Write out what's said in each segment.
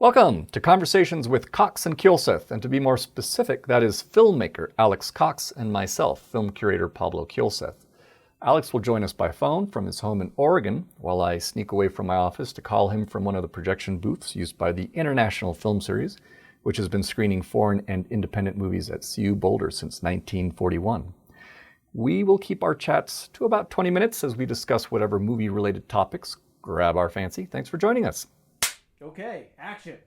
Welcome to Conversations with Cox and Kielseth, and to be more specific, that is filmmaker Alex Cox and myself, film curator Pablo Kielseth. Alex will join us by phone from his home in Oregon, while I sneak away from my office to call him from one of the projection booths used by the International Film Series, which has been screening foreign and independent movies at CU Boulder since 1941. We will keep our chats to about 20 minutes as we discuss whatever movie-related topics grab our fancy. Thanks for joining us. Okay, action.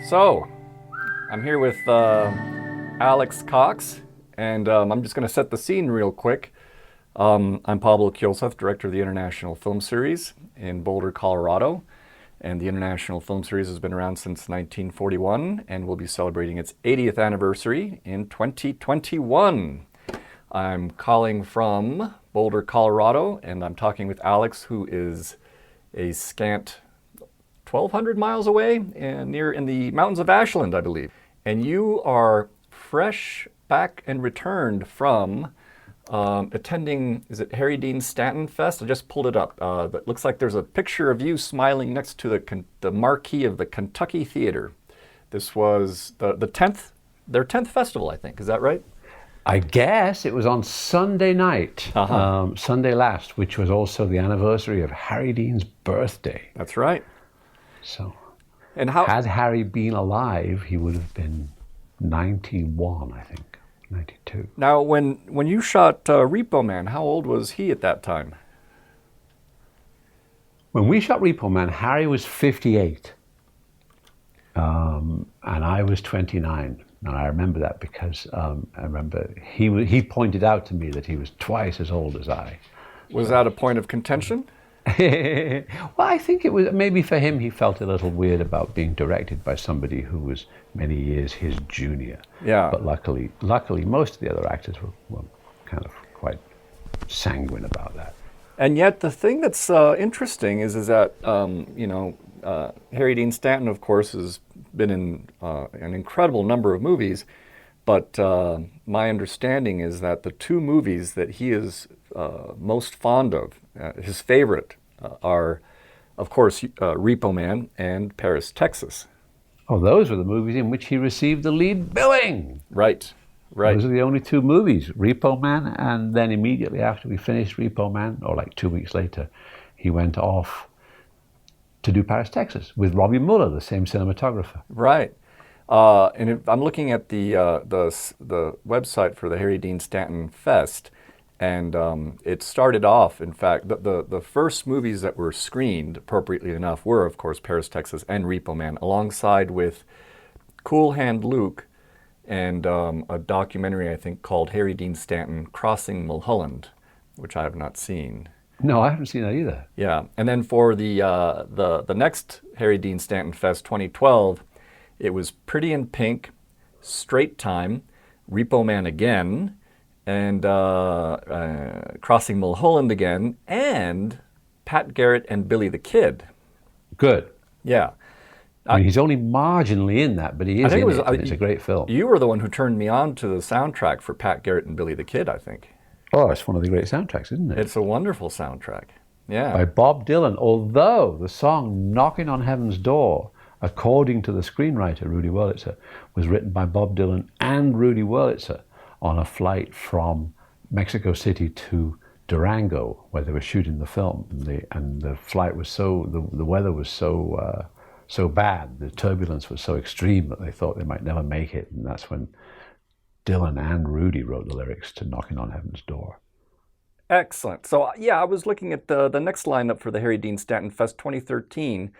So, I'm here with Alex Cox, and I'm just going to set the scene real quick. I'm Pablo Kielseth, director of the International Film Series in Boulder, Colorado. And the International Film Series has been around since 1941 and will be celebrating its 80th anniversary in 2021. I'm calling from Boulder, Colorado, and I'm talking with Alex, who is a scant 1,200 miles away in the mountains of Ashland, I believe. And you are fresh back and returned from attending, is it Harry Dean Stanton Fest? I just pulled it up. It looks like there's a picture of you smiling next to the marquee of the Kentucky Theater. This was their 10th festival, I think. Is that right? I guess it was on Sunday night, Sunday last, which was also the anniversary of Harry Dean's birthday. That's right. So, and had Harry been alive, he would have been 91, I think, 92. Now, when you shot Repo Man, how old was he at that time? When we shot Repo Man, Harry was 58, and I was 29. And I remember that because I remember he pointed out to me that he was twice as old as I. Was that a point of contention? Well, I think it was, maybe for him, he felt a little weird about being directed by somebody who was many years his junior. Yeah. But luckily, most of the other actors were kind of quite sanguine about that. And yet, the thing that's interesting is that Harry Dean Stanton, of course, has been in an incredible number of movies, but my understanding is that the two movies that he is most fond of, his favorite, are, of course, Repo Man and Paris, Texas. Oh, those were the movies in which he received the lead billing. Right. Those are the only two movies, Repo Man, and then immediately after we finished Repo Man, or like 2 weeks later, he went off to do Paris, Texas, with Robbie Muller, the same cinematographer. Right. And I'm looking at the website for the Harry Dean Stanton Fest, and it started off, in fact, the first movies that were screened, appropriately enough, were, of course, Paris, Texas and Repo Man, alongside with Cool Hand Luke and a documentary, I think, called Harry Dean Stanton Crossing Mulholland, which I have not seen. No, I haven't seen that either. Yeah, and then for the next Harry Dean Stanton Fest 2012, it was Pretty in Pink, Straight Time, Repo Man again, and Crossing Mulholland again, and Pat Garrett and Billy the Kid. Good. Yeah. I mean, he's only marginally in that, but he is in it, and it's a great film. You were the one who turned me on to the soundtrack for Pat Garrett and Billy the Kid, I think. Oh, it's one of the great soundtracks, isn't it? It's a wonderful soundtrack. Yeah. By Bob Dylan, although the song Knocking on Heaven's Door, according to the screenwriter Rudy Wurlitzer, was written by Bob Dylan and Rudy Wurlitzer on a flight from Mexico City to Durango, where they were shooting the film. And the flight was the weather was so bad, the turbulence was so extreme that they thought they might never make it. And that's when Dylan and Rudy wrote the lyrics to Knocking on Heaven's Door. Excellent. So, yeah, I was looking at the next lineup for the Harry Dean Stanton Fest 2013.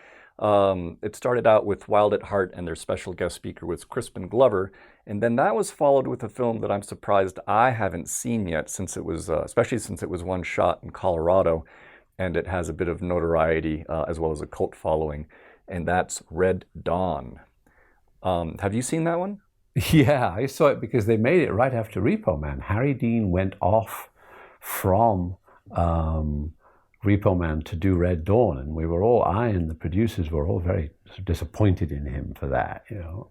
It started out with Wild at Heart, and their special guest speaker was Crispin Glover. And then that was followed with a film that I'm surprised I haven't seen yet, since it was, especially since it was one shot in Colorado, and it has a bit of notoriety as well as a cult following. And that's Red Dawn. Have you seen that one? Yeah, I saw it because they made it right after Repo Man. Harry Dean went off from Repo Man to do Red Dawn, and I and the producers were all very disappointed in him for that, you know.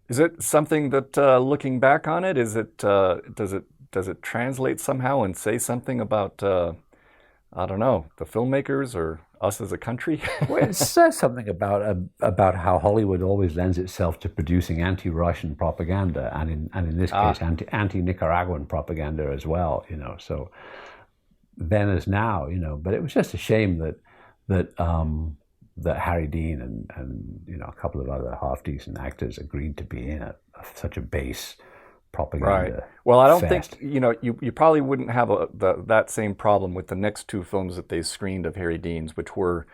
Is it something that, looking back on it, does it does it translate somehow and say something about I don't know, the filmmakers or us as a country? Well, it says something about how Hollywood always lends itself to producing anti-Russian propaganda, and in this case, anti-Nicaraguan propaganda as well. You know, so then as now, you know. But it was just a shame that Harry Dean and you know, a couple of other half-decent actors agreed to be in such a base propaganda. Right. Well, I don't fest. think, you know, you probably wouldn't have that same problem with the next two films that they screened of Harry Dean's, which were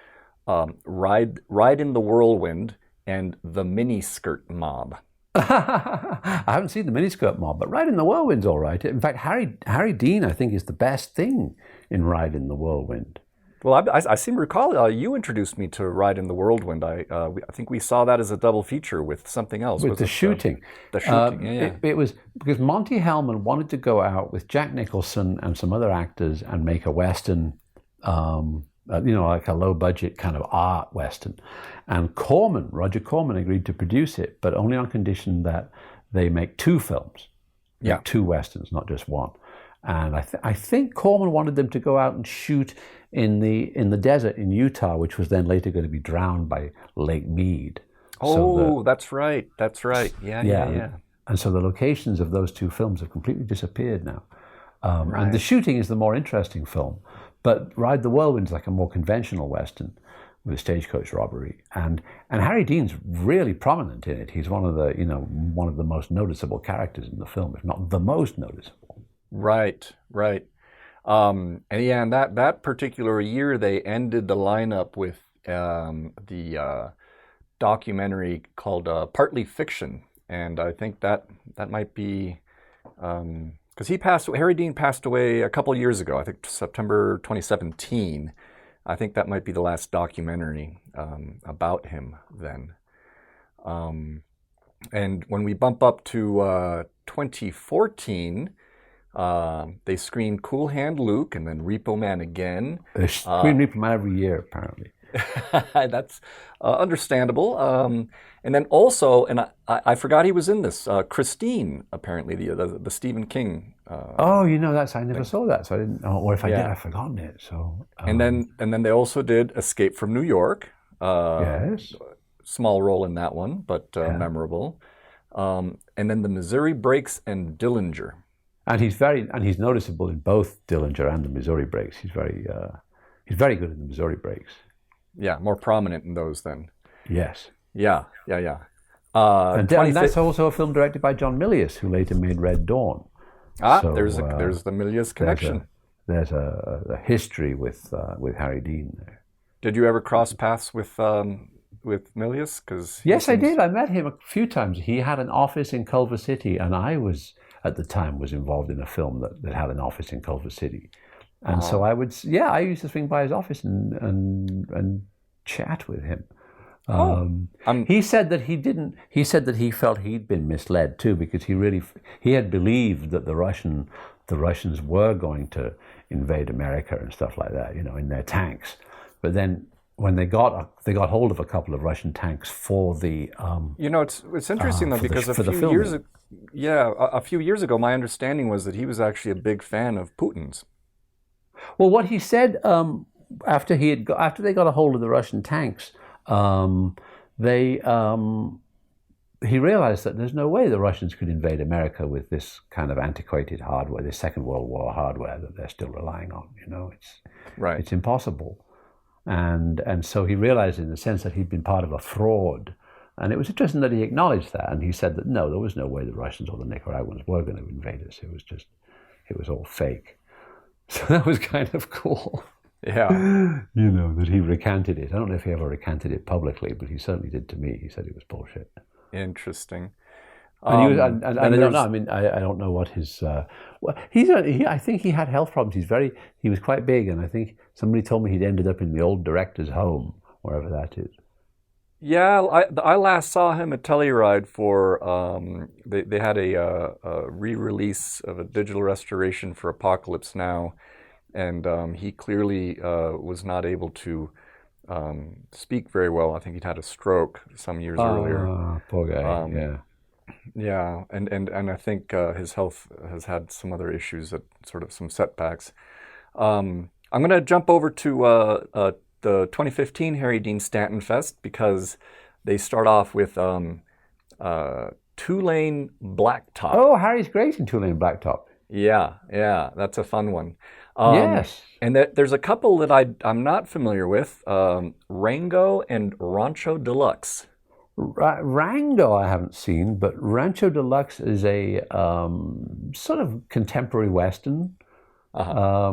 Ride in the Whirlwind and The Miniskirt Mob. I haven't seen the Miniskirt Mob, but Ride in the Whirlwind's all right. In fact, Harry Dean, I think, is the best thing in Ride in the Whirlwind. Well, I seem to recall you introduced me to Ride in the Whirlwind. I think we saw that as a double feature with something else. With the shooting. The shooting, yeah. It was because Monty Hellman wanted to go out with Jack Nicholson and some other actors and make a Western, you know, like a low-budget kind of art Western. And Roger Corman agreed to produce it, but only on condition that they make two films. Yeah. Two Westerns, not just one. And I think Corman wanted them to go out and shoot in the desert in Utah, which was then later going to be drowned by Lake Mead. Oh, that's right. That's right. Yeah. And so the locations of those two films have completely disappeared now. And the shooting is the more interesting film. But Ride the Whirlwind is like a more conventional Western with a stagecoach robbery. And Harry Dean's really prominent in it. He's one of the most noticeable characters in the film, if not the most noticeable. Right. And yeah, and that particular year, they ended the lineup with the documentary called Partly Fiction, and I think that might be because Harry Dean passed away a couple years ago. I think September 2017. I think that might be the last documentary about him then. And when we bump up to 2014. They screened Cool Hand Luke and then Repo Man again. They screen Repo Man every year, apparently. That's understandable. And then also, and I forgot he was in this, Christine, apparently, the Stephen King. Oh, you know, I never saw that, so I didn't know. Or if I did, I've forgotten it. So. And then they also did Escape from New York. Yes. Small role in that one, but memorable. And then the Missouri Breaks and Dillinger. And he's noticeable in both Dillinger and the Missouri Breaks. He's very good in the Missouri Breaks. Yeah, more prominent in those then. Yes. Yeah. And that's also a film directed by John Milius, who later made Red Dawn. So, there's the Milius connection. There's a history with Harry Dean there. Did you ever cross paths with Milius? Yes, I did. I met him a few times. He had an office in Culver City, and I was involved in a film that had an office in Culver City. And so I used to swing by his office and chat with him. He said that he felt he'd been misled too, because he had believed that the Russians were going to invade America and stuff like that, you know, in their tanks. But then when they got hold of a couple of Russian tanks for the it's interesting though, because a few years ago my understanding was that he was actually a big fan of Putin's. Well, what he said after they got a hold of the Russian tanks, he realized that there's no way the Russians could invade America with this kind of antiquated hardware, this Second World War hardware that they're still relying on. You know, it's impossible. And so he realized, in the sense, that he'd been part of a fraud. And it was interesting that he acknowledged that, and he said that no, there was no way the Russians or the Nicaraguans were going to invade us. It was all fake. So that was kind of cool. Yeah. You know, that he recanted it. I don't know if he ever recanted it publicly, but he certainly did to me. He said it was bullshit. Interesting. I don't know. I mean, I don't know what his. I think he had health problems. He was quite big, and I think somebody told me he'd ended up in the old director's home, wherever that is. Yeah, I last saw him at Telluride for they had a re-release of a digital restoration for Apocalypse Now, and he clearly was not able to speak very well. I think he'd had a stroke some years earlier. Poor guy. Yeah. Yeah, and I think his health has had some other issues, that sort of some setbacks. I'm going to jump over to the 2015 Harry Dean Stanton Fest because they start off with Two-Lane Blacktop. Oh, Harry's great in Two Lane Blacktop. Yeah, yeah, that's a fun one. Yes. And there's a couple that I'm not familiar with, Rango and Rancho Deluxe. Rango I haven't seen, but Rancho Deluxe is a sort of contemporary Western Uh-huh.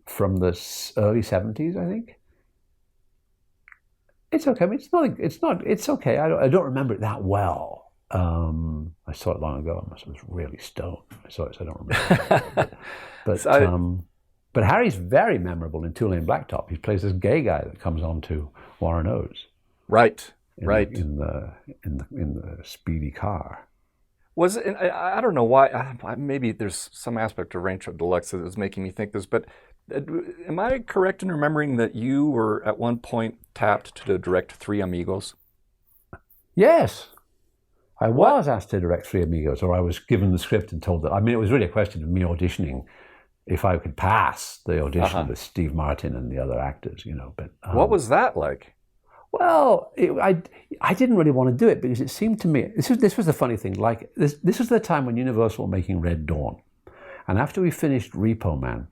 from the early 70s, I think. It's okay. I mean, it's okay. I don't remember it that well. I saw it long ago. I was really stoned. I saw it, so I don't remember it that well. So But, but Harry's very memorable in Two Lane Blacktop. He plays this gay guy that comes on to Warren Oates right, in right. in the speedy car. Was it, I don't know why. Maybe there's some aspect of Rancho Deluxe that is making me think this, but uh, am I correct in remembering that you were at one point tapped to direct Three Amigos? Yes, I What? was asked to direct Three Amigos, or I was given the script and told that. I mean, it was really a question of me auditioning if I could pass the audition Uh-huh. with Steve Martin and the other actors, you know. But What was that like? well, I didn't really want to do it because it seemed to me this was the funny thing. Like this was the time when Universal were making Red Dawn, and after we finished Repo Man,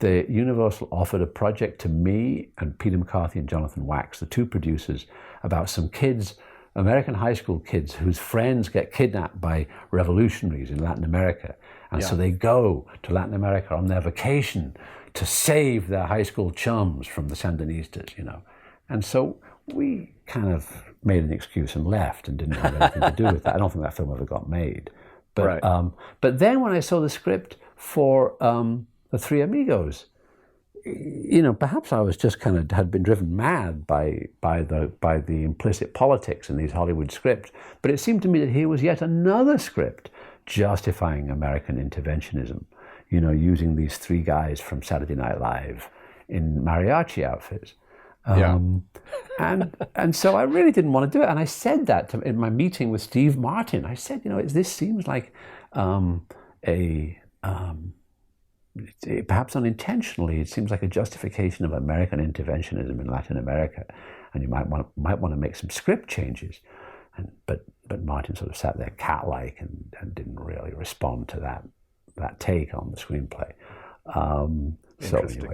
the Universal offered a project to me and Peter McCarthy and Jonathan Wax, the two producers, about some kids, American high school kids whose friends get kidnapped by revolutionaries in Latin America. And so Yeah. they go to Latin America on their vacation to save their high school chums from the Sandinistas, you know. And so we kind of made an excuse and left and didn't have anything to do with that. I don't think that film ever got made. Right. But then when I saw the script for The Three Amigos, you know, perhaps I was just kind of had been driven mad by the implicit politics in these Hollywood scripts. But it seemed to me that here was yet another script justifying American interventionism. You know, using these three guys from Saturday Night Live in mariachi outfits. Yeah. And so I really didn't want to do it. And I said that in my meeting with Steve Martin. I said, you know, this seems like a perhaps unintentionally, it seems like a justification of American interventionism in Latin America, and you might want to make some script changes. But Martin sort of sat there cat-like and didn't really respond to that take on the screenplay. So Interesting.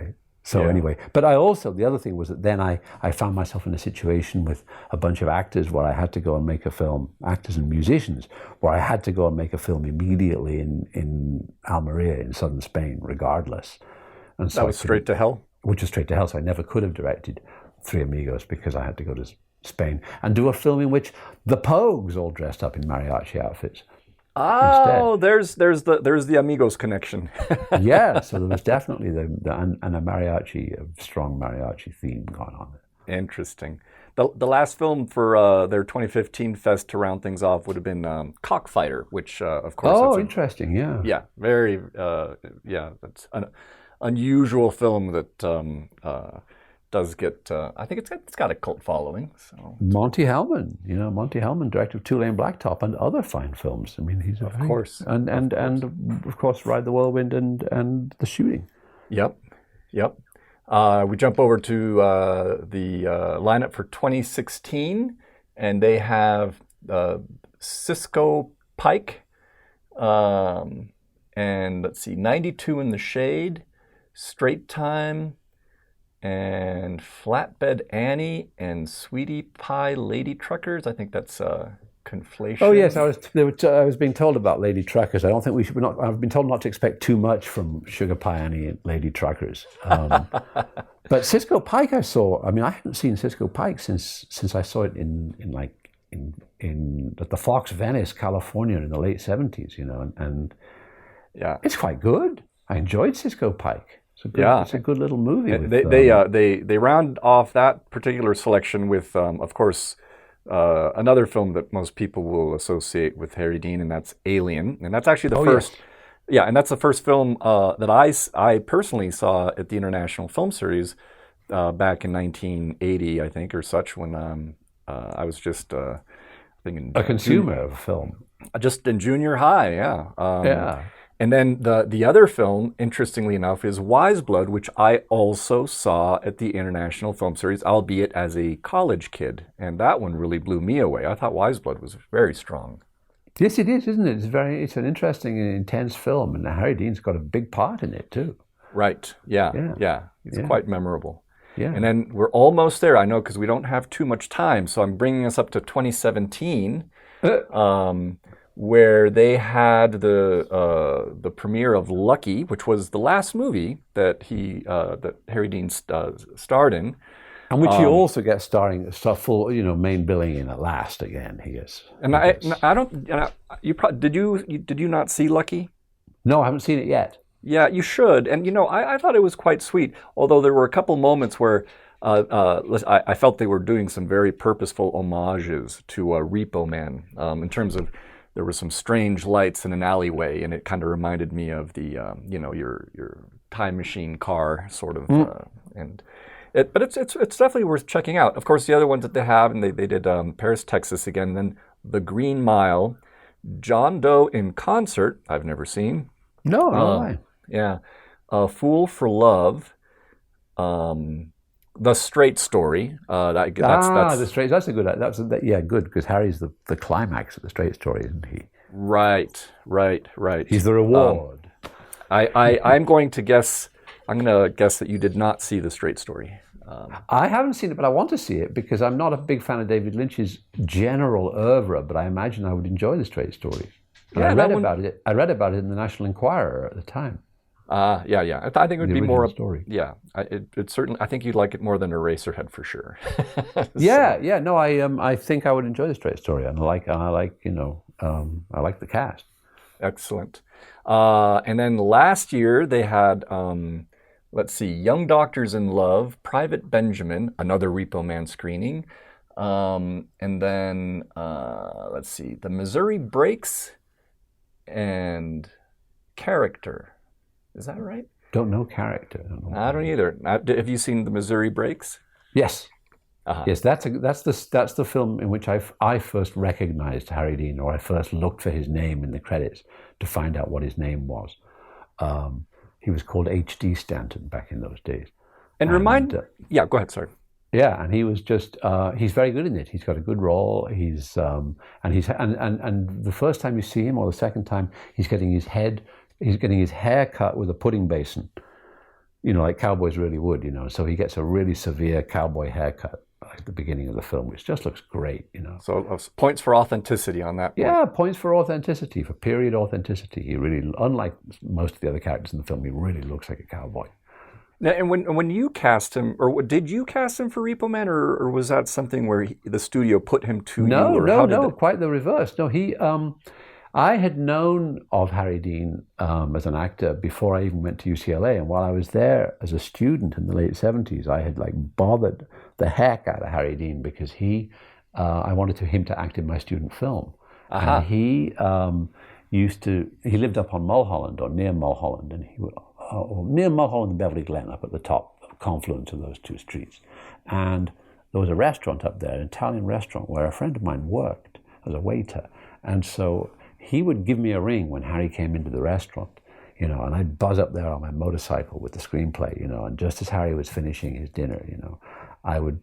anyway. Yeah. But I also, the other thing was that then I found myself in a situation with a bunch of actors where I had to go and make a film, actors and musicians, where I had to go and make a film immediately in Almeria in southern Spain, regardless. And so That was straight to hell. which was straight to hell. So I never could have directed Three Amigos because I had to go to Spain and do a film in which the Pogues all dressed up in mariachi outfits. Oh, there's the Amigos connection. Yeah, so there was definitely a mariachi, a strong mariachi theme going on there. Interesting. The last film for their 2015 fest to round things off would have been Cockfighter, which of course Oh, that's interesting, yeah. yeah, very that's an unusual film that does get I think it's got a cult following. So Monty Hellman, Monty Hellman, director of Two Lane Blacktop and other fine films. I mean, he's of course, and of course, Ride the Whirlwind and The Shooting. yep, yep. We jump over to the lineup for 2016, and they have Cisco Pike, and let's see, 92 in the Shade, Straight Time, and Flatbed Annie, and Sweetie Pie Lady Truckers. I think that's conflation. Oh yes, I was being told about Lady Truckers. I don't think we should. I've been told not to expect too much from Sugar Pie Annie and Lady Truckers. But Cisco Pike, I saw. I mean, I hadn't seen Cisco Pike since I saw it in at the Fox Venice, California, in the late '70s. And Yeah. it's quite good. I enjoyed Cisco Pike. Yeah. It's a good little movie. They round off that particular selection with, of course, another film that most people will associate with Harry Dean, and that's Alien, and that's actually the first. Yes. Yeah, and that's the first film that I personally saw at the International Film Series back in 1980, I think, or such, when I was just I think A consumer of film. Just in junior high, yeah. Yeah. And then the other film, interestingly enough, is Wise Blood, which I also saw at the International Film Series, albeit as a college kid. And that one really blew me away. I thought Wise Blood was very strong. Yes, it is, isn't it? It's an interesting and intense film, and Harry Dean's got a big part in it too. Right. Yeah. Yeah. Yeah. It's Yeah. quite memorable. Yeah. And then we're almost there, I know, because we don't have too much time. So I'm bringing us up to 2017, where they had the premiere of Lucky, which was the last movie that Harry Dean starred in. And which he also gets full, main billing in at last again. He is. And I don't. You probably did you not see Lucky? No, I haven't seen it yet. Yeah, you should. And I thought it was quite sweet. Although there were a couple moments where I felt they were doing some very purposeful homages to Repo Man in terms of there were some strange lights in an alleyway, and it kind of reminded me of the your time machine car sort of but it's definitely worth checking out. Of course, the other ones that they have, and they did Paris, Texas again, and then The Green Mile, John Doe in Concert. I've never seen. No, no. Yeah, Fool for Love, The Straight Story. That's The Straight. That's a good. Good, because Harry's the climax of The Straight Story, isn't he? Right. He's the reward. I'm going to guess that you did not see The Straight Story. I haven't seen it, but I want to see it because I'm not a big fan of David Lynch's general oeuvre, but I imagine I would enjoy The Straight Story. And I read about it in the National Enquirer at the time. Yeah. I think it would be more story. Yeah, it certainly. I think you'd like it more than Eraserhead for sure. Yeah. No, I think I would enjoy The Straight Story, and I like the cast. Excellent. And then last year they had, let's see, Young Doctors in Love, Private Benjamin, another Repo Man screening, and then let's see, The Missouri Breaks, and Character. Is that right? Don't know Character. I don't either. Have you seen The Missouri Breaks? Yes. Uh-huh. Yes, that's the film in which I first recognized Harry Dean, or I first looked for his name in the credits to find out what his name was. He was called H.D. Stanton back in those days. Yeah, go ahead, sorry. Yeah, and he was just he's very good in it. He's got a good role. He's and the first time you see him, or the second time, he's getting his hair cut with a pudding basin, like cowboys really would, So he gets a really severe cowboy haircut at the beginning of the film, which just looks great, So points for authenticity on that point. Yeah, points for authenticity, for period authenticity. He really, unlike most of the other characters in the film, he really looks like a cowboy. Now, and when you cast him, or did you cast him for Repo Man, or was that something where the studio put him to you? No, quite the reverse. No, I had known of Harry Dean as an actor before I even went to UCLA, and while I was there as a student in the late 70s, I had bothered the heck out of Harry Dean because I wanted him to act in my student film. Uh-huh. And he lived up on Mulholland, or near Mulholland, and near Mulholland and Beverly Glen, up at the top confluence of those two streets. And there was a restaurant up there, an Italian restaurant, where a friend of mine worked as a waiter. And so he would give me a ring when Harry came into the restaurant, and I'd buzz up there on my motorcycle with the screenplay, and just as Harry was finishing his dinner, I would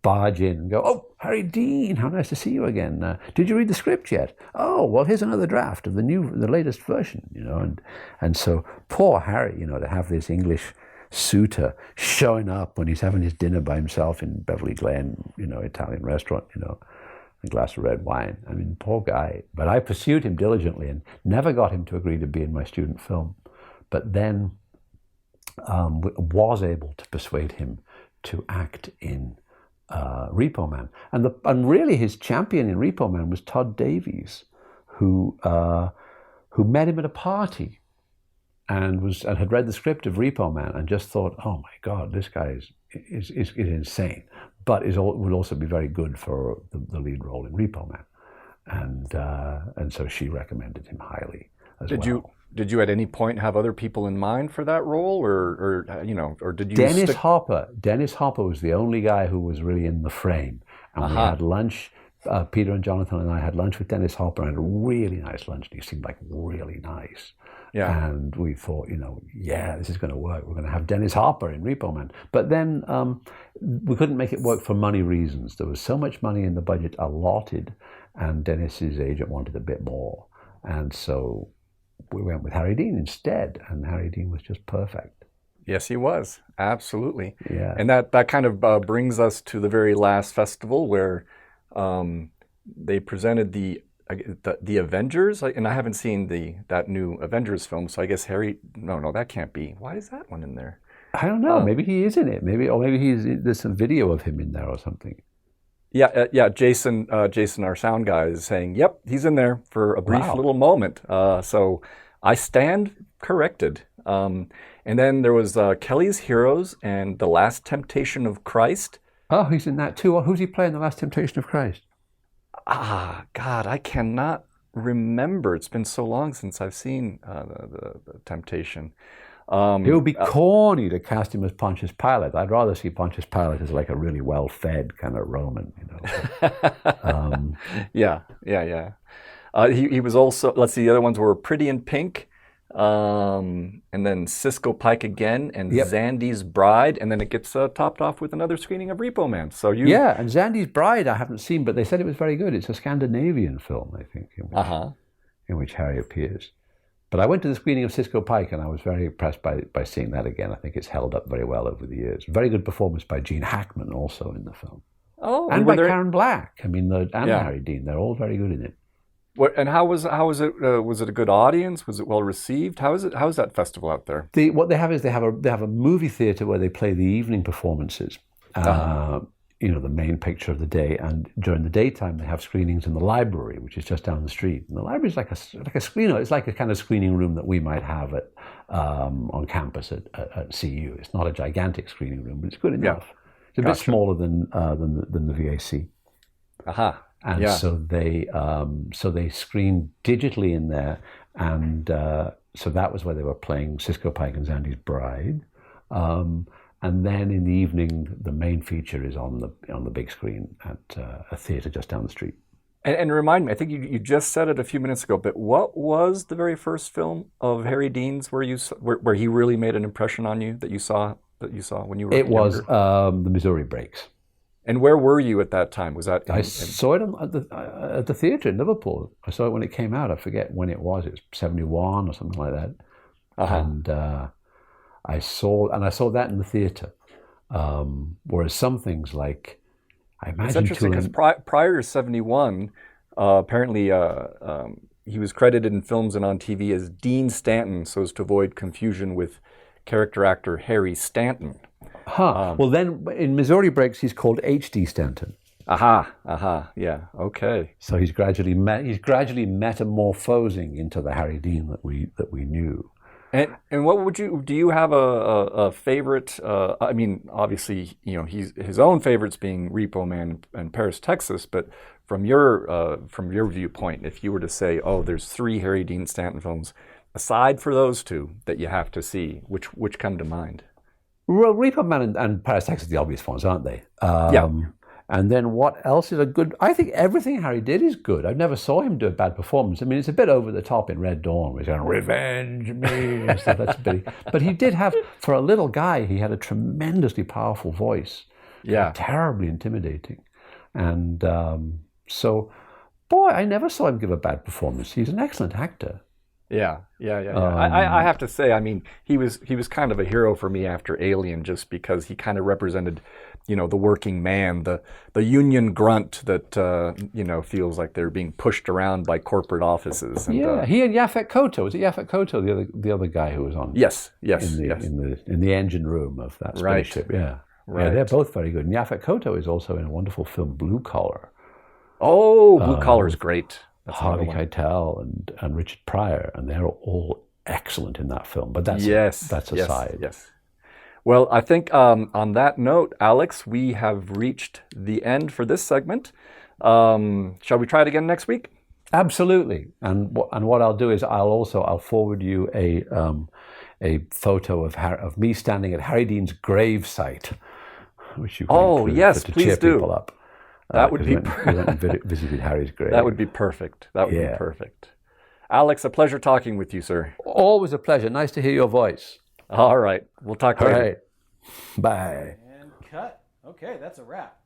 barge in and go, "Oh, Harry Dean, how nice to see you again. Did you read the script yet? Oh, well, here's another draft of the latest version," and so poor Harry, to have this English suitor showing up when he's having his dinner by himself in Beverly Glen, Italian restaurant, a glass of red wine. I mean, poor guy. But I pursued him diligently and never got him to agree to be in my student film. But then was able to persuade him to act in Repo Man. And really his champion in Repo Man was Todd Davies, who met him at a party and had read the script of Repo Man and just thought, "Oh my God, this guy is insane," but would also be very good for the lead role in Repo Man, and so she recommended him highly as well. Did you at any point have other people in mind for that role, or did you? Dennis Hopper was the only guy who was really in the frame, and we had lunch Peter and Jonathan and I had lunch with Dennis Hopper, and a really nice lunch. And he seemed like really nice. Yeah. And we thought, yeah, this is going to work. We're going to have Dennis Hopper in Repo Man. But then we couldn't make it work for money reasons. There was so much money in the budget allotted, and Dennis's agent wanted a bit more. And so we went with Harry Dean instead, and Harry Dean was just perfect. Yes, he was. Absolutely. Yeah. And that kind of brings us to the very last festival where they presented the Avengers, and I haven't seen that new Avengers film, so I guess no, that can't be. Why is that one in there? I don't know. Maybe he is in it. Maybe there's some video of him in there or something. Yeah. Jason, our sound guy, is saying, "Yep, he's in there for a brief little moment." So I stand corrected. And then there was Kelly's Heroes and The Last Temptation of Christ. Oh, he's in that too. Who's he playing? The Last Temptation of Christ. God, I cannot remember. It's been so long since I've seen the Temptation. It would be corny to cast him as Pontius Pilate. I'd rather see Pontius Pilate as like a really well-fed kind of Roman, Yeah. He was also, let's see, the other ones were Pretty in Pink, and then Cisco Pike again, and Zandy's Bride, and then it gets topped off with another screening of Repo Man. So Yeah, and Zandy's Bride I haven't seen, but they said it was very good. It's a Scandinavian film, I think, in which Harry appears. But I went to the screening of Cisco Pike, and I was very impressed by seeing that again. I think it's held up very well over the years. Very good performance by Gene Hackman also in the film. Oh, and by Karen Black. I mean, Harry Dean. They're all very good in it. And how was it? Was it a good audience? Was it well received? How is that festival out there? What they have is they have a movie theater where they play the evening performances. The main picture of the day, and during the daytime they have screenings in the library, which is just down the street. And the library is like a screener. It's like a kind of screening room that we might have on campus at CU. It's not a gigantic screening room, but it's good enough. Yeah. It's a bit smaller than the VAC. And so they screened digitally in there, and so that was where they were playing Cisco Pike and Zandy's Bride. And then in the evening, the main feature is on the big screen at a theater just down the street. And remind me, I think you just said it a few minutes ago, but what was the very first film of Harry Dean's where he really made an impression on you that you saw when you were younger? It was The Missouri Breaks. And where were you at that time? Was that I saw it at the theater in Liverpool. I saw it when it came out. I forget when it was. It was 71 or something like that. And I saw that in the theater. Whereas some things like, I imagine, it's interesting because prior to 71, apparently he was credited in films and on TV as Dean Stanton, so as to avoid confusion with character actor Harry Stanton. Well, then in Missouri Breaks, he's called H.D. Stanton. Yeah, okay. So he's gradually metamorphosing into the Harry Dean that we knew. And what do you have a favorite? I mean, obviously, his own favorites being Repo Man and Paris, Texas. But from your viewpoint, if you were to say, there's 3 Harry Dean Stanton films, aside for those 2 that you have to see, which come to mind? Well, Repo Man and Paris, Texas are the obvious ones, aren't they? Yeah. And then what else is a good... I think everything Harry did is good. I never saw him do a bad performance. I mean, it's a bit over the top in Red Dawn, where he's going, revenge me, and stuff. That's a bit... But he did have, for a little guy, he had a tremendously powerful voice. Yeah. Terribly intimidating. And so, boy, I never saw him give a bad performance. He's an excellent actor. Yeah. I have to say, I mean, he was kind of a hero for me after Alien, just because he kind of represented, the working man, the union grunt that feels like they're being pushed around by corporate offices. And, he and Yaphet Kotto. Was it Yaphet Kotto, the other guy who was on? Yes. In the engine room of that spaceship. Right. Yeah. Right. Yeah, they're both very good. And Yaphet Kotto is also in a wonderful film, Blue Collar. Oh, Blue Collar is great. That's Harvey Keitel and Richard Pryor, and they're all excellent in that film. But that's aside. Yes. Well, I think on that note, Alex, we have reached the end for this segment. Shall we try it again next week? Absolutely. And what I'll do is I'll forward you a photo of me standing at Harry Dean's grave site, which you can yes, to please cheer do. people up. That would 'cause be we went and visited Harry's grave. that would be perfect. That would be Yeah. perfect. Alex, a pleasure talking with you, sir. Always a pleasure. Nice to hear your voice. All right. We'll talk All later. right. Bye. And cut. Okay, that's a wrap.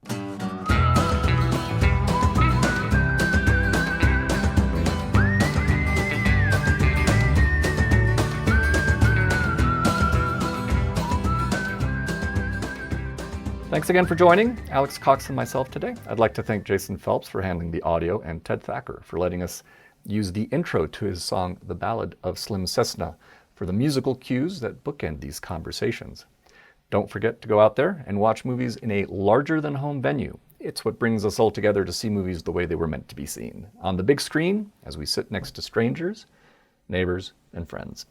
Thanks again for joining Alex Cox and myself today. I'd like to thank Jason Phelps for handling the audio and Ted Thacker for letting us use the intro to his song, The Ballad of Slim Cessna, for the musical cues that bookend these conversations. Don't forget to go out there and watch movies in a larger-than-home venue. It's what brings us all together to see movies the way they were meant to be seen, on the big screen as we sit next to strangers, neighbors, and friends.